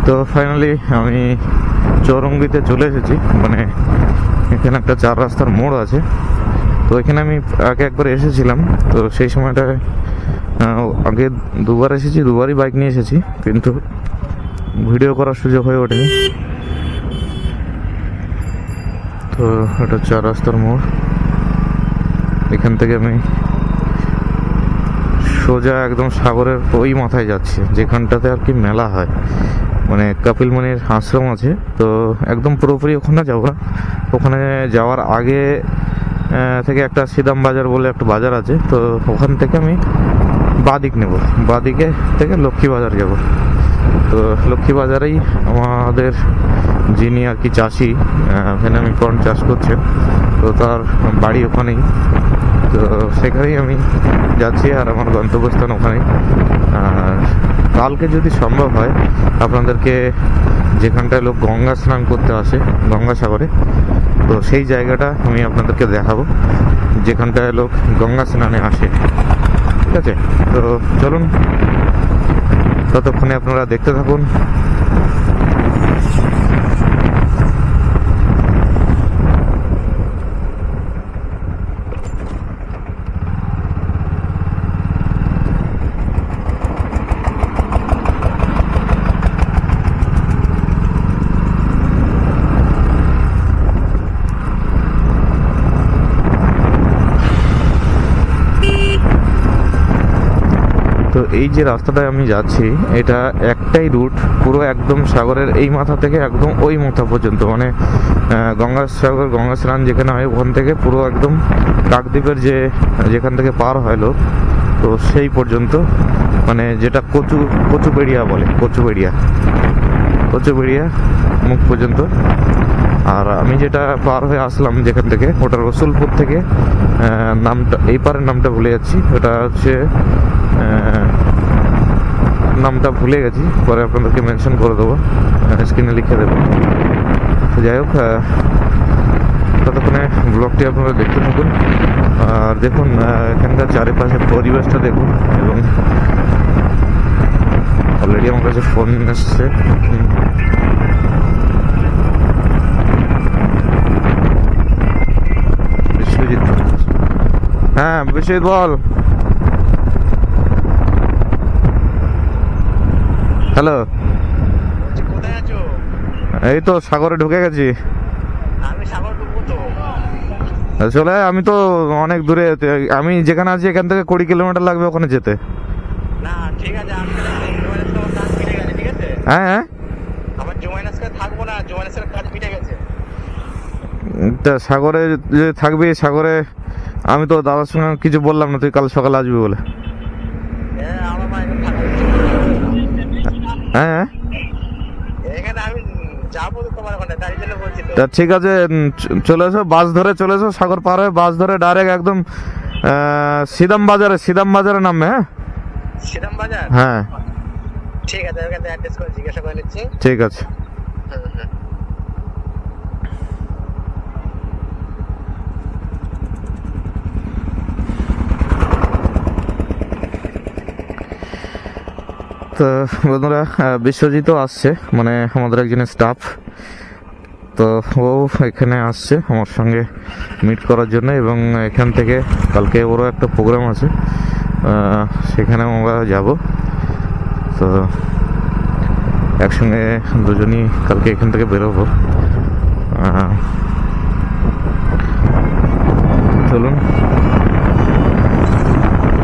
তো ফাইনালি আমি চৌরঙ্গিতে চলে এসেছি। মানে এখানে একটা 4 রাস্তার মোড় আছে। তো এখানে আমি আগে একবার এসেছিলাম। তো সেই সময়টায় আগে দুবার এসেছি, দুবারই বাইক নিয়ে এসেছি, কিন্তু ভিডিও করার সুযোগ হয়ে ওঠেনি। তো এটা 4 রাস্তার মোড়। এখান থেকে আমি সোজা একদম সাগরের ওই মাথায় যাচ্ছি, যেখানটাতে আর কি মেলা হয়, মানে কপিল মুনির আশ্রম আছে। তো একদম পুরোপুরি ওখানে যাবো না, ওখানে যাওয়ার আগে থেকে একটা সিদাম বাজার বলে একটা বাজার আছে। তো ওখান থেকে আমি বাদিক নেব, বাদিকে থেকে লক্ষ্মী বাজার যাব। তো লক্ষ্মী বাজারেই আমাদের যিনি আর কি চাষি, এখানে আমি কর্ন চাষ করছেন, তো তার বাড়ি ওখানেই। তো সেখানেই আমি যাচ্ছি, আর আমার গন্তব্যস্থান ওখানেই। আর কালকে যদি সম্ভব হয় আপনাদেরকে যেখানটায় লোক গঙ্গা স্নান করতে আসে গঙ্গাসাগরে, তো সেই জায়গাটা আমি আপনাদেরকে দেখাবো, যেখানটায় লোক গঙ্গা স্নানে আসে। ঠিক আছে, তো চলুন ততক্ষণে আপনারা দেখতে থাকুন। তো এই যে রাস্তাটায় আমি যাচ্ছি, এটা একটাই রুট, পুরো একদম সাগরের এই মাথা থেকে একদম ওই মাথা পর্যন্ত, মানে গঙ্গাসাগর গঙ্গা স্নান যেখানে হয় ওখান থেকে পুরো একদম কাকদ্বীপের যেখান থেকে পার হয় লোক, তো সেই পর্যন্ত, মানে যেটা কচুবেড়িয়া বলে, কচুবেড়িয়া মুখ পর্যন্ত। আর আমি যেটা পার হয়ে আসলাম যেখান থেকে, ওটা রসুলপুর থেকে, নামটা এই পারের নামটা ভুলে যাচ্ছি, ওটা হচ্ছে নামটা ভুলে গেছি, পরে আপনাদেরকে মেনশন করে দেবো, স্ক্রিনে লিখে দেবো। তো যাই হোক, ততক্ষণে ব্লগটি আপনারা দেখতে থাকুন। আর দেখুন এখানকার চারিপাশের পরিবেশটা দেখুন, এবং অলরেডি আমার কাছে ফোন এসছে। বিশ্বজিৎ, হ্যাঁ বিশ্বজিৎ বল। হ্যালো, কোথায় আছো? এই তো সাগরে ঢুকে গেছি। আমি সাগর ঢুকবো তো। চলে আমি তো অনেক দূরে, আমি যেখানে আছি এখান থেকে 20 কিলোমিটার লাগবে ওখানে যেতে। না ঠিক আছে, আমি জুমাইনাসের কাজ মিটে গেছে। ঠিক আছে, হ্যাঁ হ্যাঁ, আমার জুমাইনাসকে থাকবো না, জুমাইনাসের কাজ মিটে গেছে। তা সাগরে যে থাকবি, সাগরে আমি তো দাদার সঙ্গে কিছু বললাম না, তুই কাল সকালে আসবি বলে। হ্যাঁ, আমার মা এখানে থাকা হ্যাঁ, এখানে আমি যাবো তো তোমার ওখানে, তাই জন্য বলছি তো। তা ঠিক আছে, চলে এসো, বাস ধরে চলে এসো, সাগর পার হয়ে বাস ধরে ডাইরেক্ট একদম সিদাম বাজারে নামবে। হ্যাঁ, সিদাম বাজার, হ্যাঁ ঠিক আছে, ওখানে অ্যাড্রেস করে জিজ্ঞাসা করে নিচ্ছি। ঠিক আছে। তো বন্ধুরা, বিশ্বজিৎও আসছে, মানে আমাদের একজনের স্টাফ। তো ও এখানে আসছে আমার সঙ্গে মিট করার জন্য, এবং এখান থেকে কালকে ওরও একটা প্রোগ্রাম আছে, সেখানে আমরা যাব। তো একসঙ্গে দুজনই কালকে এখান থেকে বেরোবো। চলুন